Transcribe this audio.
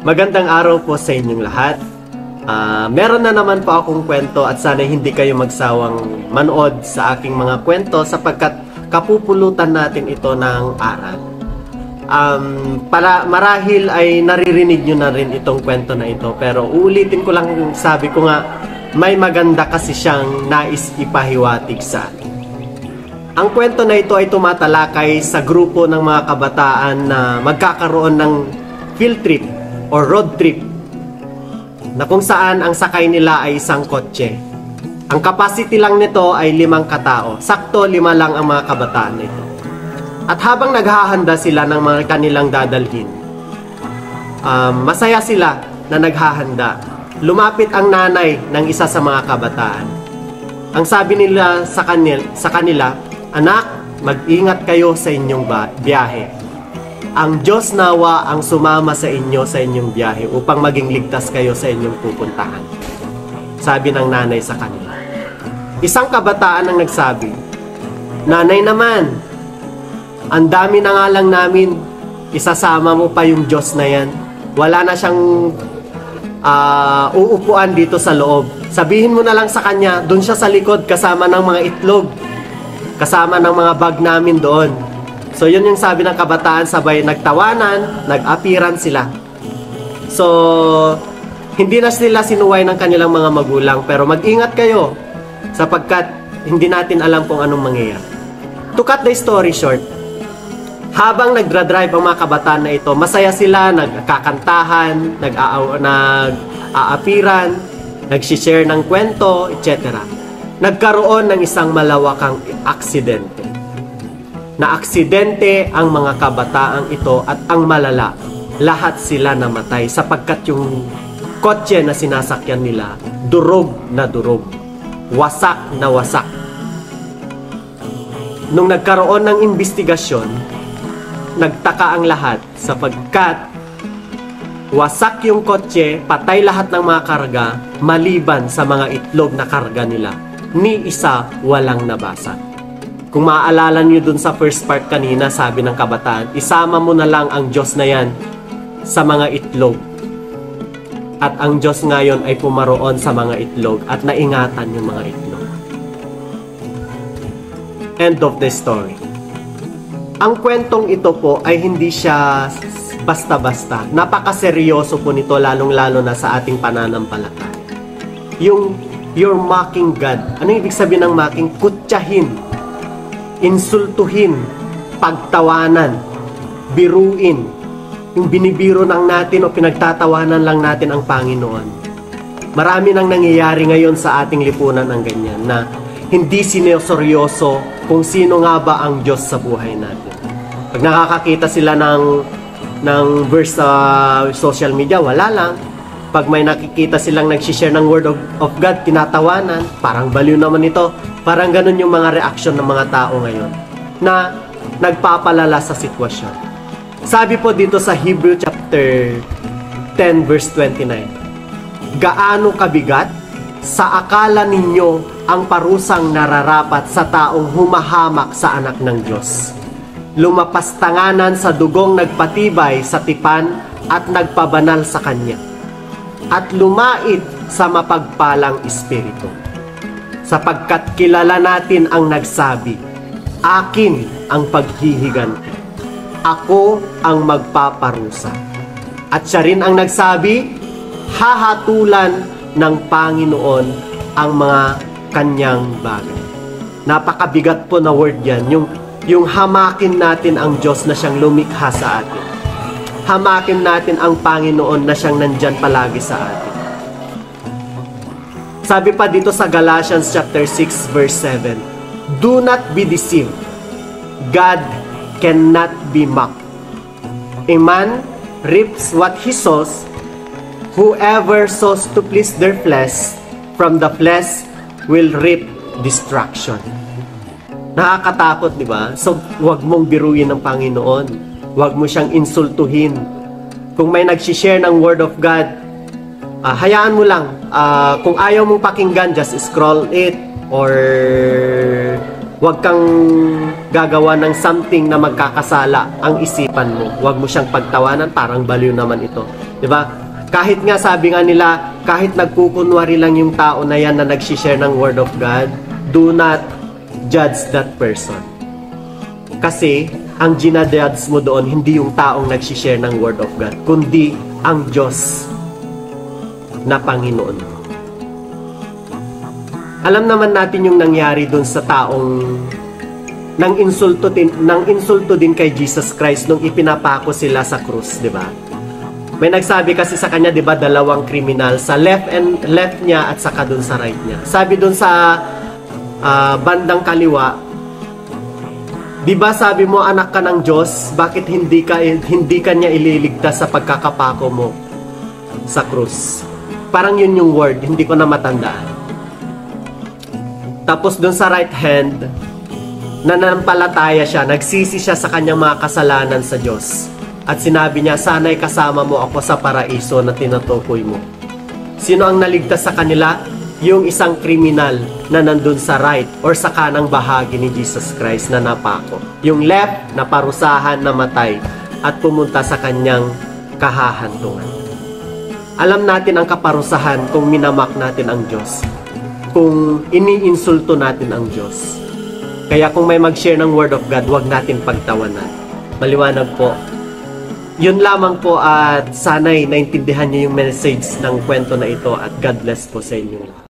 Magandang araw po sa inyong lahat. Meron na naman po akong kwento at sana hindi kayo magsawang manood sa aking mga kwento sapagkat kapupulutan natin ito ng aral. Marahil ay naririnig nyo na rin itong kwento na ito, pero uulitin ko lang, sabi ko nga, may maganda kasi siyang nais ipahiwatig sa atin. Ang kwento na ito ay tumatalakay sa grupo ng mga kabataan na magkakaroon ng field trip o road trip na kung saan ang sakay nila ay isang kotse. Ang capacity lang nito ay 5 katao. Sakto 5 lang ang mga kabataan nito. At habang naghahanda sila ng mga kanilang dadalhin, masaya sila na naghahanda. Lumapit ang nanay ng isa sa mga kabataan. Ang sabi nila sa kanila, "Anak, mag-ingat kayo sa inyong biyahe. Ang Diyos nawa ang sumama sa inyong biyahe upang maging ligtas kayo sa inyong pupuntahan." Sabi ng nanay sa kanila. Isang kabataan ang nagsabi, "Nanay naman, ang dami na nga lang namin, isasama mo pa yung Diyos na yan. Wala na siyang uupuan dito sa loob. Sabihin mo na lang sa kanya, doon siya sa likod kasama ng mga itlog, kasama ng mga bag namin doon." So yun yung sabi ng kabataan, sabay nagtawanan, nag-apiran sila. So hindi na sila sinuway ng kanilang mga magulang, pero mag-ingat kayo sapagkat hindi natin alam kung anong mangyayari. To cut the story short, habang nagdra-drive ang mga kabataan na ito, masaya sila, nagkakantahan, nag-aapiran, nag-share ng kwento, etc. Nagkaroon ng isang malawakang aksidente. Naaksidente ang mga kabataang ito at ang malala, lahat sila namatay sapagkat yung kotse na sinasakyan nila, durog na durog, wasak na wasak. Nung nagkaroon ng investigasyon, nagtaka ang lahat sapagkat wasak yung kotse, patay lahat ng mga karga, maliban sa mga itlog na karga nila. Ni isa walang nabasa. Kung maaalala nyo dun sa first part kanina, sabi ng kabataan, isama mo na lang ang Diyos na yan sa mga itlog. At ang Diyos ngayon ay pumaroon sa mga itlog at naingatan yung mga itlog. End of the story. Ang kwentong ito po ay hindi siya basta-basta. Napakaseryoso po nito, lalong-lalo na sa ating pananampalataya. Yung you're mocking God. Ano ibig sabihin ng mocking? Kutyahin, insultuhin, pagtawanan, biruin. Yung binibiro lang natin o pinagtatawanan lang natin ang Panginoon. Marami nang nangyayari ngayon sa ating lipunan ng ganyan na hindi sineryoso kung sino nga ba ang Diyos sa buhay natin. Pag nakakakita sila ng verse sa social media, wala lang. Pag may nakikita silang nagsishare ng Word of God, tinatawanan, parang baliw naman ito. Parang ganun yung mga reaction ng mga tao ngayon na nagpapalala sa sitwasyon. Sabi po dito sa Hebrew chapter 10 verse 29, "Gaano kabigat sa akala ninyo ang parusang nararapat sa taong humahamak sa anak ng Diyos. Lumapastanganan sa dugong nagpatibay sa tipan at nagpabanal sa Kanya, at lumait sa mapagpalang espiritu. Sapagkat kilala natin ang nagsabi, akin ang paghihiganti. Ako ang magpaparusa. At siya rin ang nagsabi, hahatulan ng Panginoon ang mga kanyang bagay." Napakabigat po na word yan. Yung hamakin natin ang Diyos na siyang lumikha sa atin. Hamakin natin ang Panginoon na siyang nandyan palagi sa atin. Sabi pa dito sa Galatians chapter 6 verse 7, "Do not be deceived. God cannot be mocked. A man reaps what he sows. Whoever sows to please their flesh, from the flesh will reap destruction." Nakakatakot, di ba? So, huwag mong biruin ng Panginoon. Huwag mo siyang insultuhin. Kung may nagsishare ng Word of God, hayaan mo lang. Kung ayaw mong pakinggan, just scroll it or Huwag kang gagawa ng something na magkakasala ang isipan mo. Huwag mo siyang pagtawanan, parang baliw naman ito. 'Di ba? Kahit nga sabi nga nila, kahit nagkukunwari lang yung tao na yan na nag-share ng Word of God, do not judge that person. Kasi, ang ginajudge mo doon, hindi yung taong nag-share ng Word of God, kundi ang Diyos na Panginoon. Alam naman natin yung nangyari doon sa taong nang insulto din kay Jesus Christ nung ipinapako sila sa krus, di ba? May nagsabi kasi sa kanya, 'di ba, dalawang kriminal sa left niya at saka doon sa right niya. Sabi doon sa bandang kaliwa, 'di ba sabi mo anak ka ng Diyos, bakit hindi ka niya ililigtas sa pagkakapako mo sa krus? Parang yun yung word, hindi ko na matandaan. Tapos doon sa right hand, nananampalataya siya, nagsisi siya sa kanyang mga kasalanan sa Diyos. At sinabi niya, sana'y kasama mo ako sa paraiso na tinutukoy mo. Sino ang naligtas sa kanila? Yung isang kriminal na nandun sa right or sa kanang bahagi ni Jesus Christ na napako. Yung left, na parusahan, namatay at pumunta sa kanyang kahahantungan. Alam natin ang kaparusahan kung minamak natin ang Diyos. Kung iniinsulto natin ang Diyos. Kaya kung may mag-share ng Word of God, huwag natin pagtawanan. Maliwanag po. Yun lamang po at sana'y naintindihan niyo yung message ng kwento na ito at God bless po sa inyo.